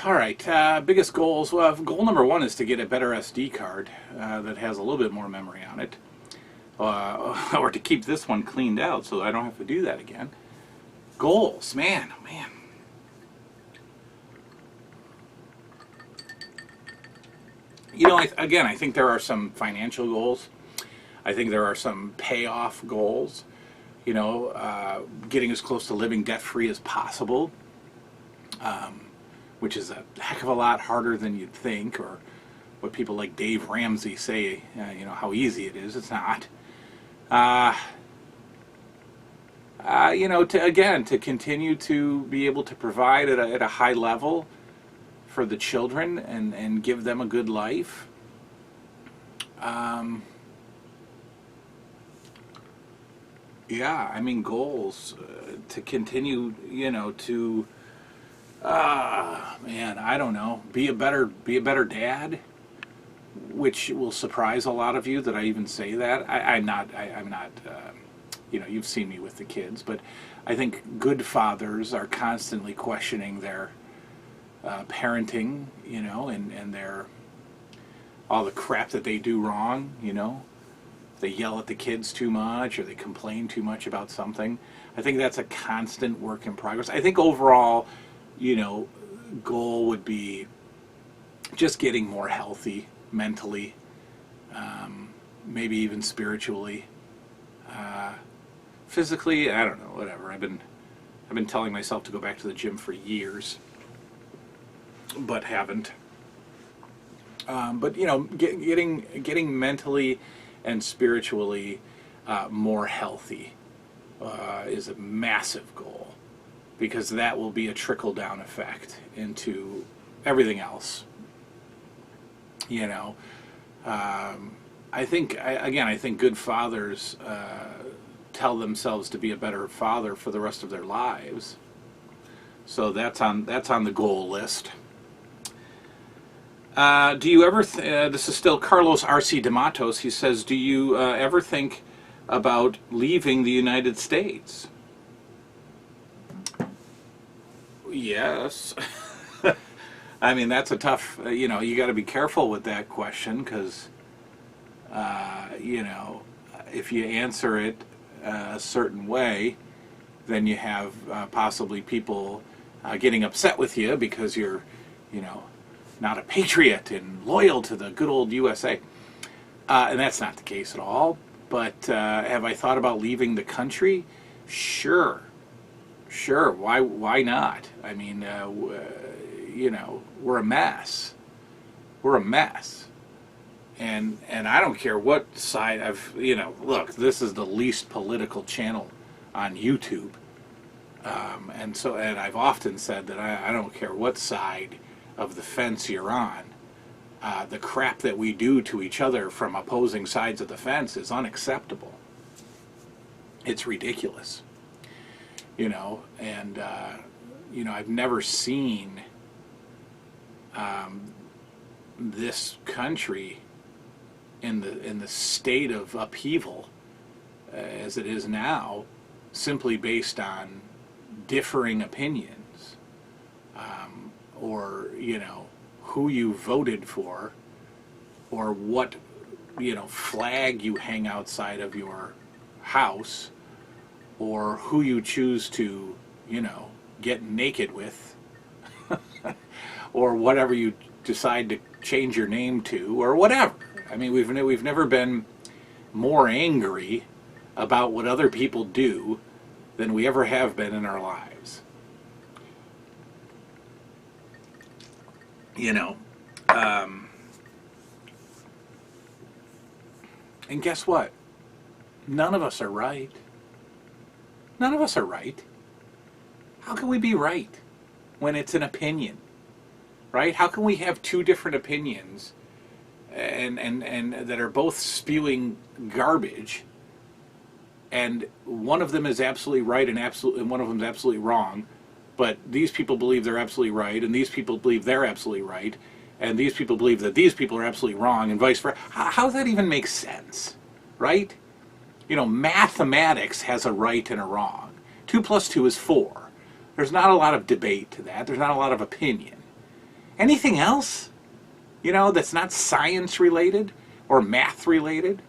All right, biggest goals. Well, goal number one is to get a better SD card that has a little bit more memory on it, or to keep this one cleaned out so I don't have to do that again. Goals, man, oh man. You know, again, I think there are some financial goals. I think there are some payoff goals. You know, getting as close to living debt-free as possible, which is a heck of a lot harder than you'd think, or what people like Dave Ramsey say, you know, how easy it is. It's not. You know, to continue to be able to provide at a high level for the children and give them a good life. Yeah, I mean, goals to continue, you know, to man, I don't know, be a better dad, which will surprise a lot of you that I even say that. I'm not you know, you've seen me with the kids, but I think good fathers are constantly questioning their parenting, you know, and their all the crap that they do wrong, you know. They yell at the kids too much, or they complain too much about something. I think that's a constant work in progress. I think overall, you know, goal would be just getting more healthy mentally, maybe even spiritually, physically. I don't know, whatever. I've been telling myself to go back to the gym for years, but haven't. But you know, getting mentally and spiritually more healthy is a massive goal, because that will be a trickle-down effect into everything else. You know, I think good fathers tell themselves to be a better father for the rest of their lives. So that's on the goal list. Do you ever, this is still Carlos R.C. D'Amatos, he says, do you ever think about leaving the United States? Yes. I mean, that's a tough, you know, you got to be careful with that question, because, you know, if you answer it a certain way, then you have possibly people getting upset with you because you're, you know, not a patriot and loyal to the good old USA. And that's not the case at all. But have I thought about leaving the country? Sure. Sure. Why not? I mean, you know, we're a mess. We're a mess. And I don't care what side you know, look, this is the least political channel on YouTube. And I've often said that I don't care what side of the fence you're on. The crap that we do to each other from opposing sides of the fence is unacceptable. It's ridiculous. You know, and you know, I've never seen this country in the state of upheaval as it is now, simply based on differing opinions, or, you know, who you voted for, or what, you know, flag you hang outside of your house, or who you choose to, you know, get naked with, or whatever you decide to change your name to, or whatever. I mean, we've never been more angry about what other people do than we ever have been in our lives. You know, and guess what? None of us are right. None of us are right. How can we be right when it's an opinion, right? How can we have two different opinions and that are both spewing garbage, and one of them is absolutely right and one of them is absolutely wrong, but these people believe they're absolutely right, and these people believe they're absolutely right, and these people believe that these people are absolutely wrong, and vice versa? How does that even make sense, right? You know, mathematics has a right and a wrong. 2 + 2 is 4. There's not a lot of debate to that. There's not a lot of opinion. Anything else, that's not science related or math related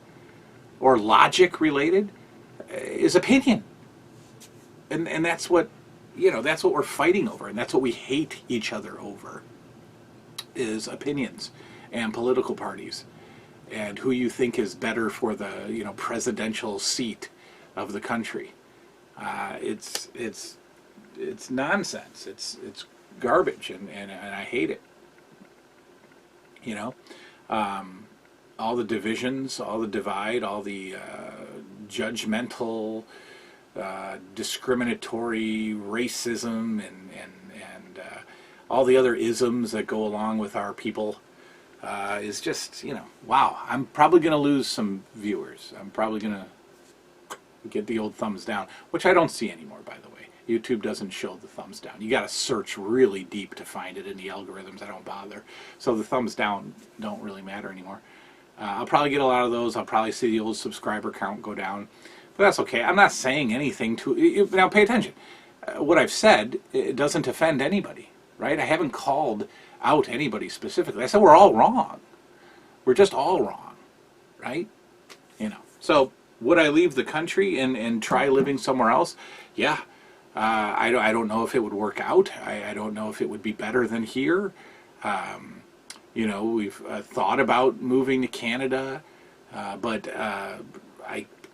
or logic related is opinion. And that's what, that's what we're fighting over, and that's what we hate each other over, is opinions and political parties and who you think is better for the, presidential seat of the country. It's nonsense. It's garbage, and I hate it. All the divisions, all the divide, all the judgmental, discriminatory racism, and all the other isms that go along with our people is just, wow. I'm probably going to lose some viewers. I'm probably going to get the old thumbs down, which I don't see anymore, by the way. YouTube doesn't show the thumbs down. You got to search really deep to find it in the algorithms. I don't bother. So the thumbs down don't really matter anymore. I'll probably get a lot of those. I'll probably see the old subscriber count go down. But that's okay. I'm not saying anything to... Now, pay attention. What I've said, it doesn't offend anybody, right? I haven't called out anybody specifically. I said we're all wrong. We're just all wrong, right? So would I leave the country and try living somewhere else? Yeah. I don't know if it would work out. I don't know if it would be better than here. We've thought about moving to Canada, but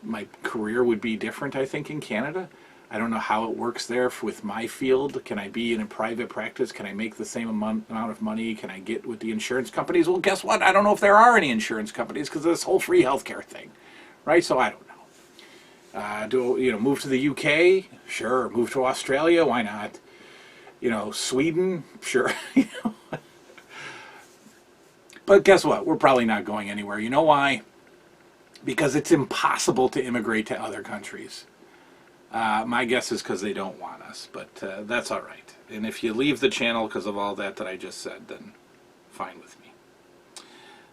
my career would be different, I think, in Canada. I don't know how it works there with my field. Can I be in a private practice? Can I make the same amount of money? Can I get with the insurance companies? Well, guess what? I don't know if there are any insurance companies because of this whole free healthcare thing, right? So I don't know. Move to the UK? Sure. Move to Australia? Why not? Sweden? Sure. But guess what? We're probably not going anywhere. You know why? Because it's impossible to immigrate to other countries. My guess is because they don't want us, but that's all right. And if you leave the channel because of all that I just said, then fine with me.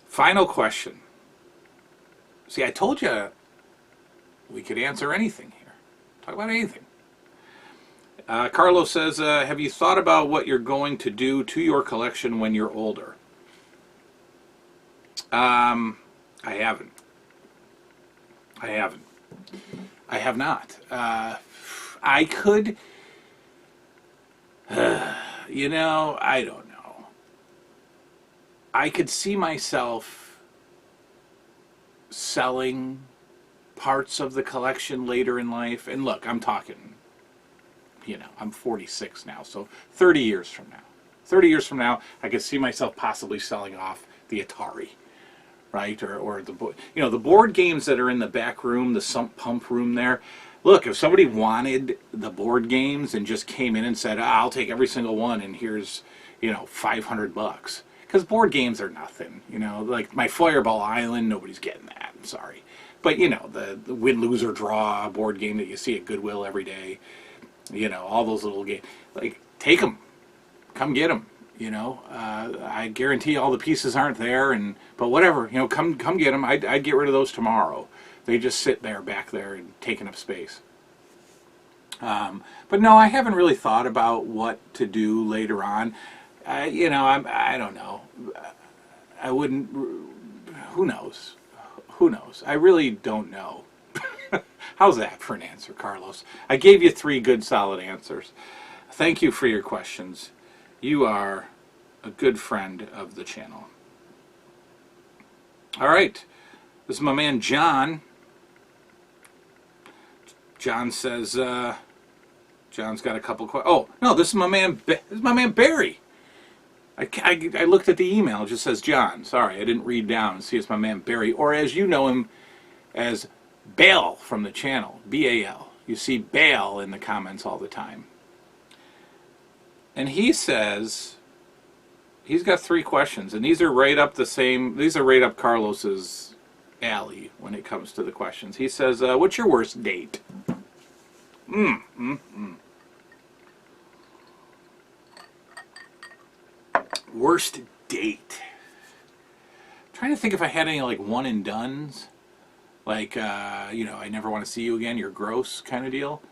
Final question. See, I told you we could answer anything here. Talk about anything. Carlos says, have you thought about what you're going to do to your collection when you're older? I haven't. I have not. I could, I don't know. I could see myself selling parts of the collection later in life. And look, I'm talking, I'm 46 now, so 30 years from now. 30 years from now, I could see myself possibly selling off the Atari. Right, or the the board games that are in the back room, the sump pump room there. Look, if somebody wanted the board games and just came in and said, I'll take every single one, and here's $500, because board games are nothing. Like my Fireball Island, nobody's getting that. I'm sorry, but the win, lose, or draw board game that you see at Goodwill every day. All those little games. Like, take them, come get them. I guarantee all the pieces aren't there, but whatever, come get them. I'd get rid of those tomorrow. They just sit there back there and taking up space. But no, I haven't really thought about what to do later on. I don't know. I wouldn't. Who knows? Who knows? I really don't know. How's that for an answer, Carlos? I gave you 3 good, solid answers. Thank you for your questions. You are a good friend of the channel. All right. This is my man John. John says, John's got a couple questions. Oh, no, this is my man Barry. I looked at the email. It just says John. Sorry, I didn't read down and see it's my man Barry. Or as you know him as Bale from the channel. B-A-L. You see Bale in the comments all the time. And he says, he's got 3 questions, and these are right up Carlos's alley when it comes to the questions. He says, what's your worst date? Worst date. I'm trying to think if I had any like one and dones. Like, I never want to see you again, you're gross kind of deal.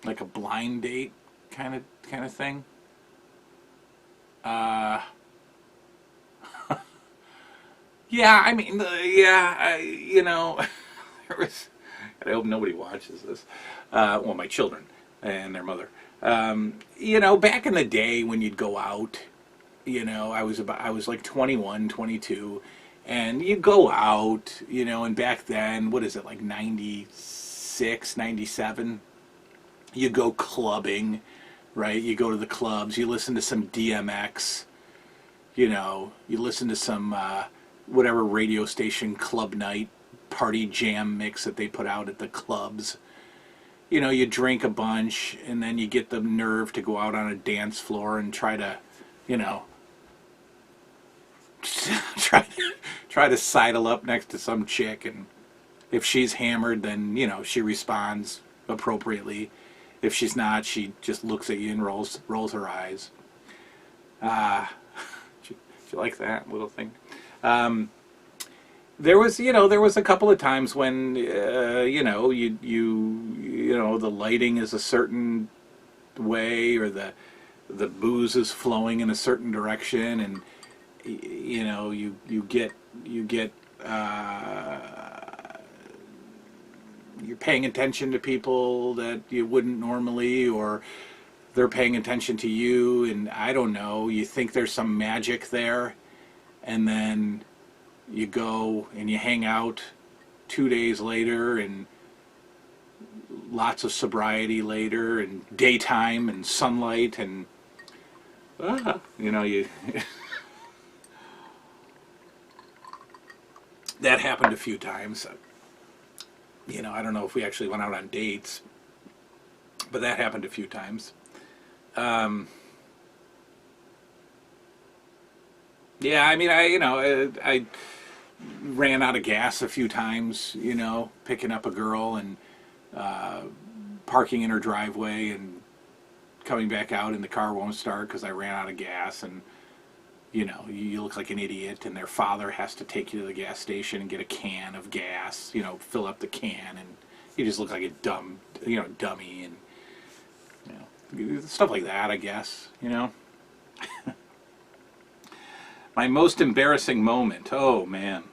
Like a blind date kind of thing. Yeah, I mean, you know, there was, I hope nobody watches this. Well, my children and their mother. You know, back in the day when you'd go out, you know, I was like 21, 22, and you go out, you know, and back then, what is it, like 96, 97? You go clubbing, right? You go to the clubs, you listen to some DMX, you know, you listen to some whatever radio station club night party jam mix that they put out at the clubs. You know, you drink a bunch, and then you get the nerve to go out on a dance floor and try to, you know, try to sidle up next to some chick, and if she's hammered, then, you know, she responds appropriately. If she's not, she just looks at you and rolls her eyes. Did you like that little thing? There was a couple of times when, you know, you know, the lighting is a certain way, or the booze is flowing in a certain direction, and you know, you get you're paying attention to people that you wouldn't normally, or they're paying attention to you, and I don't know, you think there's some magic there, and then you go and you hang out 2 days later, and lots of sobriety later, and daytime and sunlight, and you know, you that happened a few times. You know, I don't know if we actually went out on dates, but that happened a few times. Yeah, I mean, I ran out of gas a few times, you know, picking up a girl and parking in her driveway and coming back out, and the car won't start because I ran out of gas, and you know, you look like an idiot, and their father has to take you to the gas station and get a can of gas, you know, fill up the can, and you just look like a dummy, and you know, stuff like that, I guess, you know. My most embarrassing moment. Oh man.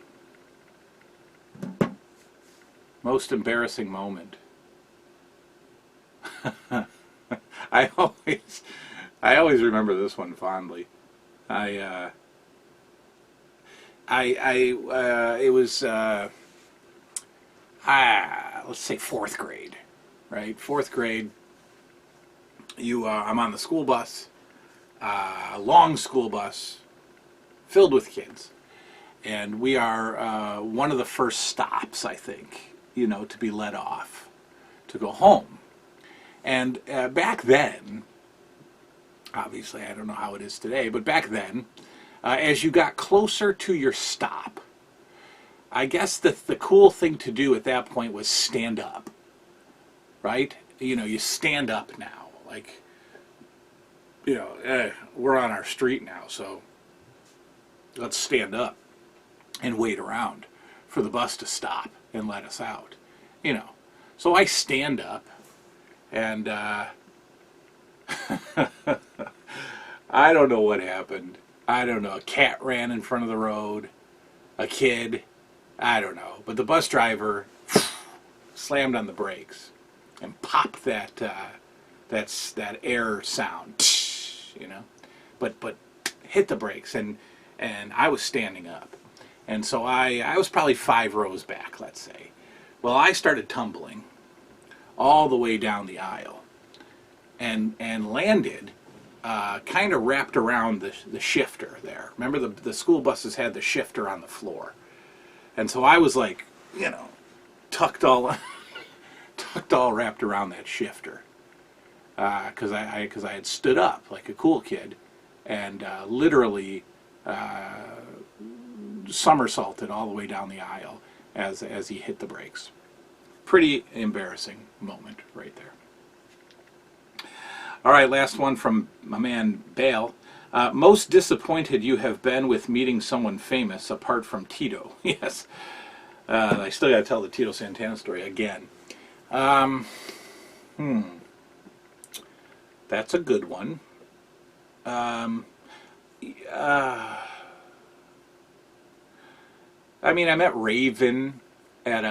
Most embarrassing moment. I always remember this one fondly. It was let's say fourth grade, right? Fourth grade. I'm on the school bus, long school bus, filled with kids, and we are one of the first stops, I think, you know, to be let off to go home. And back then, obviously, I don't know how it is today, but back then, as you got closer to your stop, I guess the cool thing to do at that point was stand up, right? You know, you stand up now, like, you know, we're on our street now, so let's stand up and wait around for the bus to stop and let us out, you know. So I stand up, and I don't know what happened. I don't know. A cat ran in front of the road. A kid. I don't know. But the bus driver slammed on the brakes and popped that air sound, you know. But hit the brakes, and I was standing up, and so I was probably 5 rows back, let's say. Well, I started tumbling all the way down the aisle, and landed. Kind of wrapped around the shifter there. Remember, the school buses had the shifter on the floor, and so I was like, you know, tucked all wrapped around that shifter, because I had stood up like a cool kid, and literally somersaulted all the way down the aisle as he hit the brakes. Pretty embarrassing moment right there. All right, last one from my man Bale. Most disappointed you have been with meeting someone famous apart from Tito. Yes. I still got to tell the Tito Santana story again. That's a good one. Uh, I mean, I met Raven at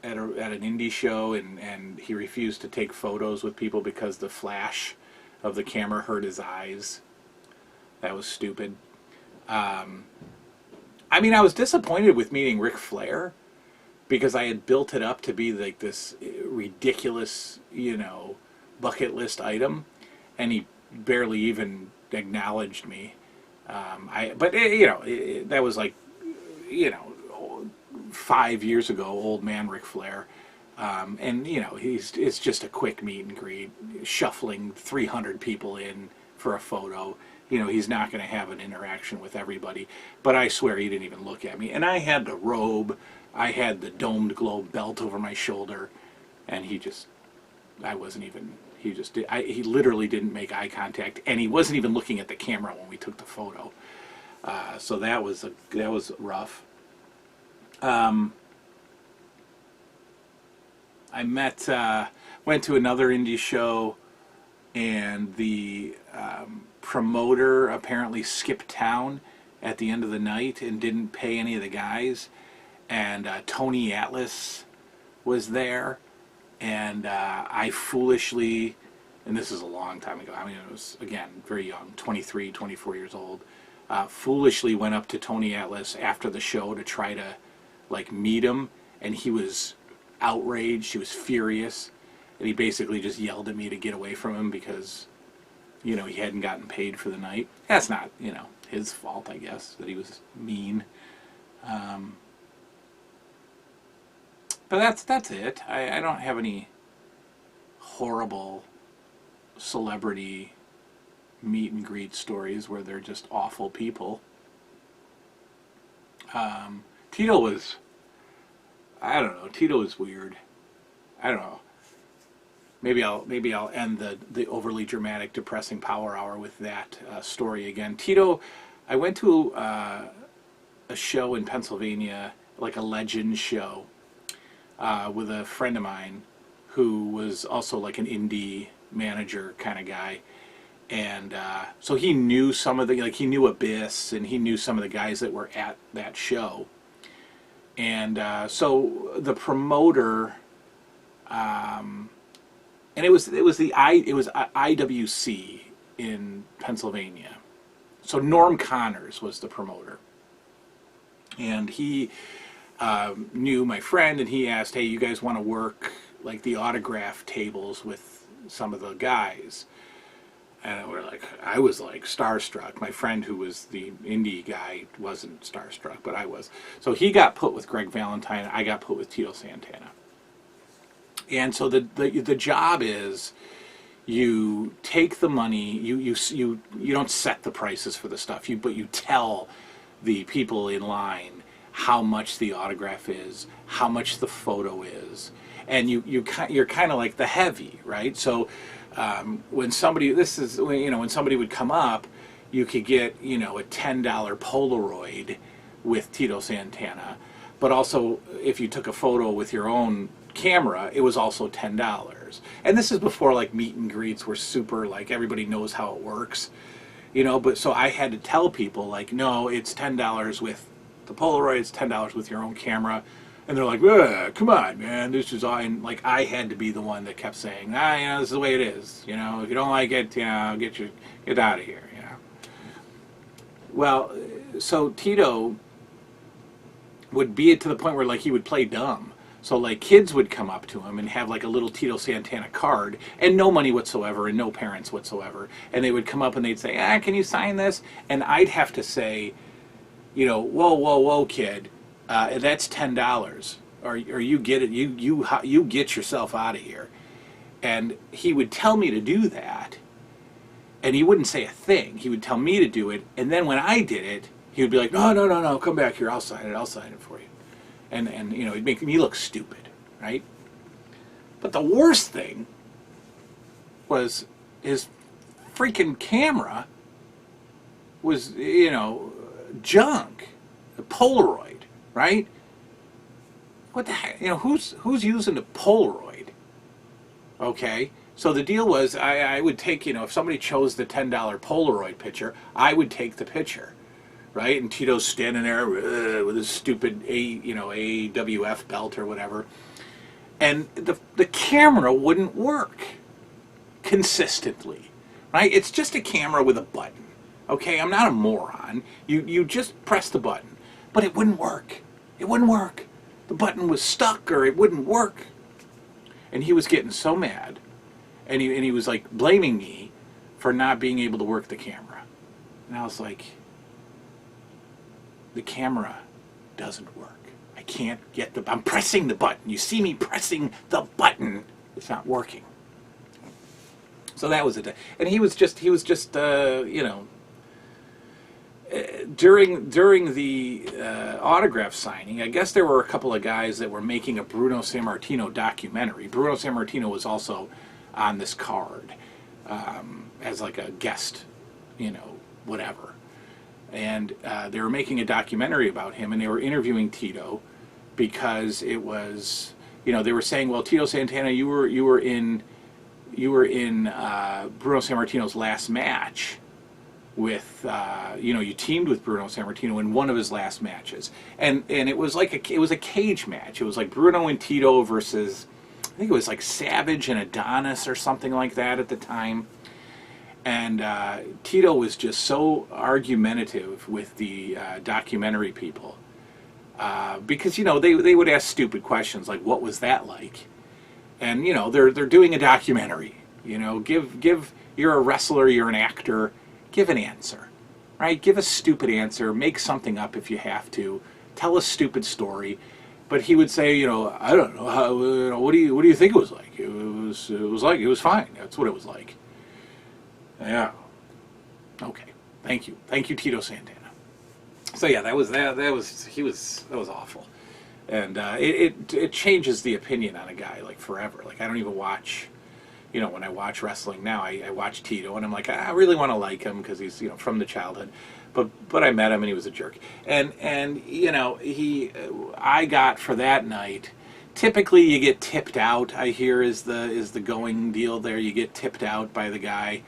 at an indie show, and he refused to take photos with people because the flash of the camera hurt his eyes. That was stupid. I mean, I was disappointed with meeting Ric Flair because I had built it up to be like this ridiculous, bucket list item, and he barely even acknowledged me. That was like, you know, 5 years ago, old man Ric Flair. And it's just a quick meet and greet, shuffling 300 people in for a photo. He's not going to have an interaction with everybody. But I swear he didn't even look at me. And I had the robe, I had the domed globe belt over my shoulder, and I wasn't even. He literally didn't make eye contact, and he wasn't even looking at the camera when we took the photo. So that was rough. I went to another indie show, and the promoter apparently skipped town at the end of the night and didn't pay any of the guys. And Tony Atlas was there, and I foolishly, and this is a long time ago, I mean, it was, again, very young, 23, 24 years old, foolishly went up to Tony Atlas after the show to try to, meet him, and he was outraged, he was furious, and he basically just yelled at me to get away from him because, he hadn't gotten paid for the night. That's not, his fault, I guess, that he was mean. But that's it. I don't have any horrible celebrity meet and greet stories where they're just awful people. Tito was, I don't know, Tito was weird. I don't know. Maybe I'll end the overly dramatic, depressing Power Hour with that story again. Tito, I went to a show in Pennsylvania, like a Legend show, with a friend of mine who was also like an indie manager kind of guy. And so he knew some of he knew Abyss, and he knew some of the guys that were at that show. And so the promoter, and it was IWC in Pennsylvania. So Norm Connors was the promoter, and he knew my friend, and he asked, "Hey, you guys want to work like the autograph tables with some of the guys?" And I was like starstruck. My friend, who was the indie guy, wasn't starstruck, but I was. So he got put with Greg Valentine. I got put with Tito Santana. And so the job is, you take the money. You don't set the prices for the stuff. But you tell the people in line how much the autograph is, how much the photo is, and you're kind of like the heavy, right? So. When somebody would come up, you could get a $10 Polaroid with Tito Santana, but also if you took a photo with your own camera, it was also $10. And this is before meet and greets were super everybody knows how it works, But so I had to tell people no, it's $10 with the Polaroid, it's $10 with your own camera. And they're like, come on, man, this is all. And I had to be the one that kept saying, this is the way it is. If you don't like it, get out of here. Well, so Tito would be to the point where he would play dumb. So kids would come up to him and have a little Tito Santana card and no money whatsoever and no parents whatsoever. And they would come up and they'd say, can you sign this? And I'd have to say, whoa, kid. That's $10, or you get it. You get yourself out of here. And he would tell me to do that, and he wouldn't say a thing. He would tell me to do it, and then when I did it, he would be like, no, come back here. I'll sign it for you. And he'd make me look stupid, right? But the worst thing was his freaking camera was junk, a Polaroid. Right? What the heck? Who's using a Polaroid? Okay, So the deal was, I would take, if somebody chose the $10 Polaroid picture, I would take the picture, right? And Tito's standing there with his stupid AWF belt or whatever, and the camera wouldn't work consistently, right? It's just a camera with a button. Okay, I'm not a moron. You just press the button, but it wouldn't work. It wouldn't work. The button was stuck, or it wouldn't work. And he was getting so mad. And he was like blaming me for not being able to work the camera. And I was like, the camera doesn't work. I can't get I'm pressing the button. You see me pressing the button. It's not working. So that was it. And he was just during the autograph signing, I guess there were a couple of guys that were making a Bruno Sammartino documentary. Bruno Sammartino was also on this card as like a guest, whatever. And they were making a documentary about him, and they were interviewing Tito because it was, they were saying, well, Tito Santana, you were in Bruno Sammartino's last match with, you teamed with Bruno Sammartino in one of his last matches, and it was like it was a cage match. It was like Bruno and Tito versus, I think it was like Savage and Adonis or something like that at the time. And Tito was just so argumentative with the documentary people because they would ask stupid questions like, "What was that like?" And they're doing a documentary. Give you're a wrestler, you're an actor, give an answer, right? Give a stupid answer, make something up if you have to, tell a stupid story. But he would say, I don't know how. What do you think it was like? It was fine. That's what it was like. Yeah. Okay. Thank you, Tito Santana. So yeah, that was awful, and it changes the opinion on a guy like forever. Like I don't even watch. When I watch wrestling now, I watch Tito, and I'm like, I really want to like him because he's from the childhood. But I met him and he was a jerk. And I got for that night. Typically you get tipped out, I hear is the going deal there. You get tipped out by the guy.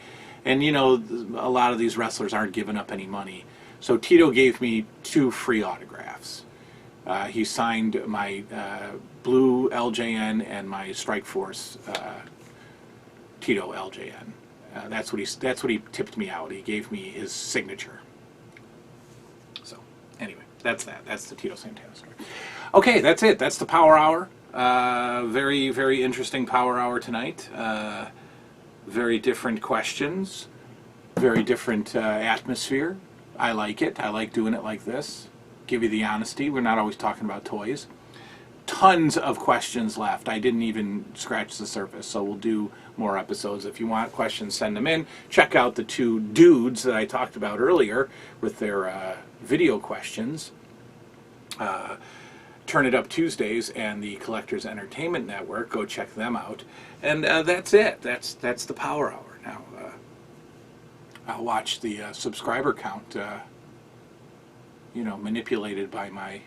And a lot of these wrestlers aren't giving up any money. So Tito gave me 2 free autographs. He signed my blue LJN and my Strikeforce Tito LJN. That's what he tipped me out. He gave me his signature. Anyway, that's that. That's the Tito Santana story. Okay, that's it. That's the Power Hour. Very, very interesting Power Hour tonight. Very different questions. Very different atmosphere. I like it. I like doing it like this. Give you the honesty. We're not always talking about toys. Tons of questions left. I didn't even scratch the surface, so we'll do more episodes. If you want questions, send them in. Check out the 2 dudes that I talked about earlier with their video questions. Turn It Up Tuesdays and the Collectors Entertainment Network. Go check them out. And that's it. That's the Power Hour. Now I'll watch the subscriber count manipulated by my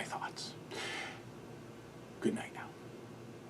thoughts. Good night now.